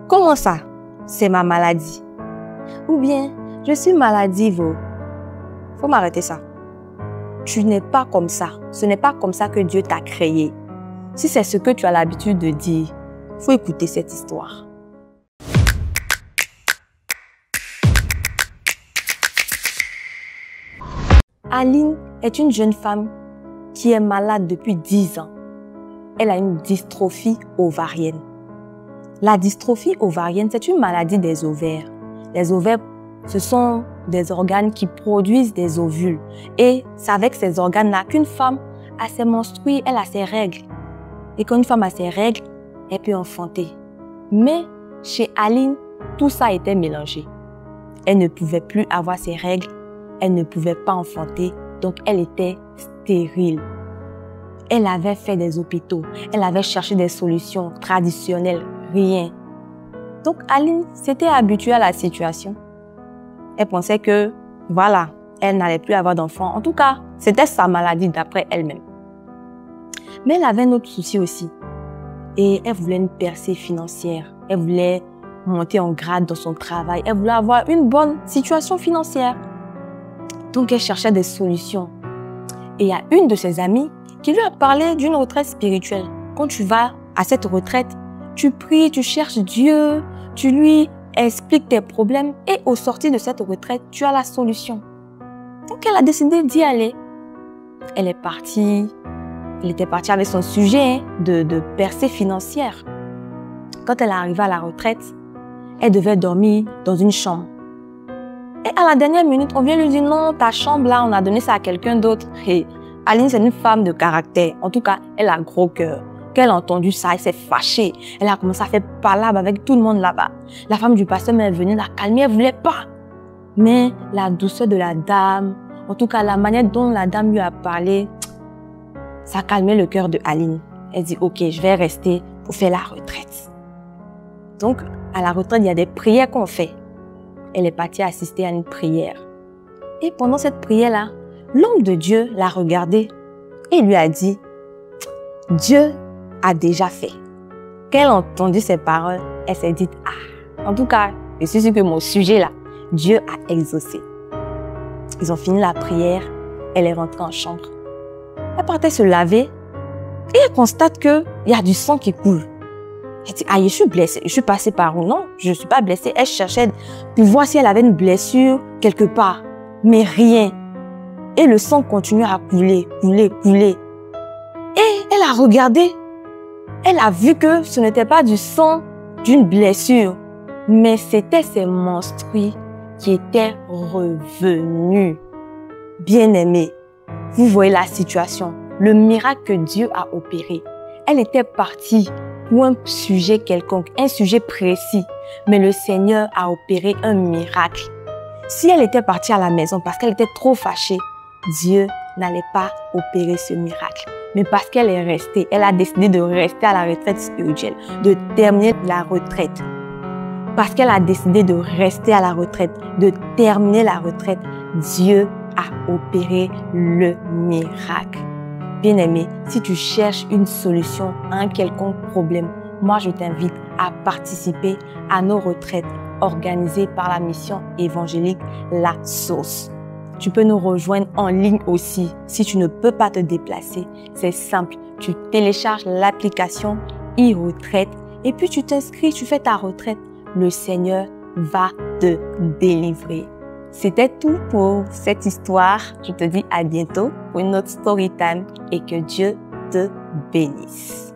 Comment ça? C'est ma maladie. Ou bien, je suis maladive. Faut m'arrêter ça. Tu n'es pas comme ça. Ce n'est pas comme ça que Dieu t'a créé. Si c'est ce que tu as l'habitude de dire, faut écouter cette histoire. Aline est une jeune femme qui est malade depuis 10 ans. Elle a une dystrophie ovarienne. La dystrophie ovarienne, c'est une maladie des ovaires. Les ovaires, ce sont des organes qui produisent des ovules. Et c'est avec ces organes-là qu'une femme a ses menstrues, elle a ses règles. Et quand une femme a ses règles, elle peut enfanter. Mais chez Aline, tout ça était mélangé. Elle ne pouvait plus avoir ses règles, elle ne pouvait pas enfanter, donc elle était stérile. Elle avait fait des hôpitaux, elle avait cherché des solutions traditionnelles, rien. Donc Aline s'était habituée à la situation. Elle pensait que, voilà, elle n'allait plus avoir d'enfants. En tout cas, c'était sa maladie d'après elle-même. Mais elle avait un autre souci aussi. Et elle voulait une percée financière. Elle voulait monter en grade dans son travail. Elle voulait avoir une bonne situation financière. Donc elle cherchait des solutions. Et il y a une de ses amies qui lui a parlé d'une retraite spirituelle. Quand tu vas à cette retraite, tu pries, tu cherches Dieu, tu lui expliques tes problèmes et au sortir de cette retraite, tu as la solution. Donc elle a décidé d'y aller. Elle est partie, elle était partie avec son sujet de percée financière. Quand elle est arrivée à la retraite, elle devait dormir dans une chambre. Et à la dernière minute, on vient lui dire non, ta chambre là, on a donné ça à quelqu'un d'autre. Et Aline, c'est une femme de caractère. En tout cas, elle a gros cœur. Quand elle a entendu ça, elle s'est fâchée. Elle a commencé à faire palabre avec tout le monde là-bas. La femme du pasteur est venue la calmer, elle ne voulait pas. Mais la douceur de la dame, en tout cas la manière dont la dame lui a parlé, ça a calmé le cœur de Aline. Elle dit, ok, je vais rester pour faire la retraite. Donc, à la retraite, il y a des prières qu'on fait. Elle est partie assister à une prière. Et pendant cette prière-là, l'homme de Dieu l'a regardée et lui a dit, Dieu a déjà fait. Quand elle a entendu ces paroles, elle s'est dit, ah, en tout cas, je suis sûre que mon sujet là, Dieu a exaucé. Ils ont fini la prière, elle est rentrée en chambre. Elle partait se laver et elle constate qu'il y a du sang qui coule. Elle dit, ah, je suis blessée, je suis passée par où? Non, je ne suis pas blessée. Elle cherchait pour voir si elle avait une blessure quelque part, mais rien. Et le sang continuait à couler, couler, couler. Et elle a regardé, elle a vu que ce n'était pas du sang d'une blessure, mais c'était ses menstrues qui étaient revenues. Bien-aimée, vous voyez la situation, le miracle que Dieu a opéré. Elle était partie pour un sujet quelconque, un sujet précis, mais le Seigneur a opéré un miracle. Si elle était partie à la maison parce qu'elle était trop fâchée, Dieu n'allait pas opérer ce miracle. Mais parce qu'elle est restée, elle a décidé de rester à la retraite spirituelle, de terminer la retraite. Parce qu'elle a décidé de rester à la retraite, de terminer la retraite, Dieu a opéré le miracle. Bien-aimé, si tu cherches une solution à un quelconque problème, moi je t'invite à participer à nos retraites organisées par la mission évangélique La Source. Tu peux nous rejoindre en ligne aussi. Si tu ne peux pas te déplacer, c'est simple. Tu télécharges l'application e-retraite et puis tu t'inscris, tu fais ta retraite. Le Seigneur va te délivrer. C'était tout pour cette histoire. Je te dis à bientôt pour une autre story time et que Dieu te bénisse.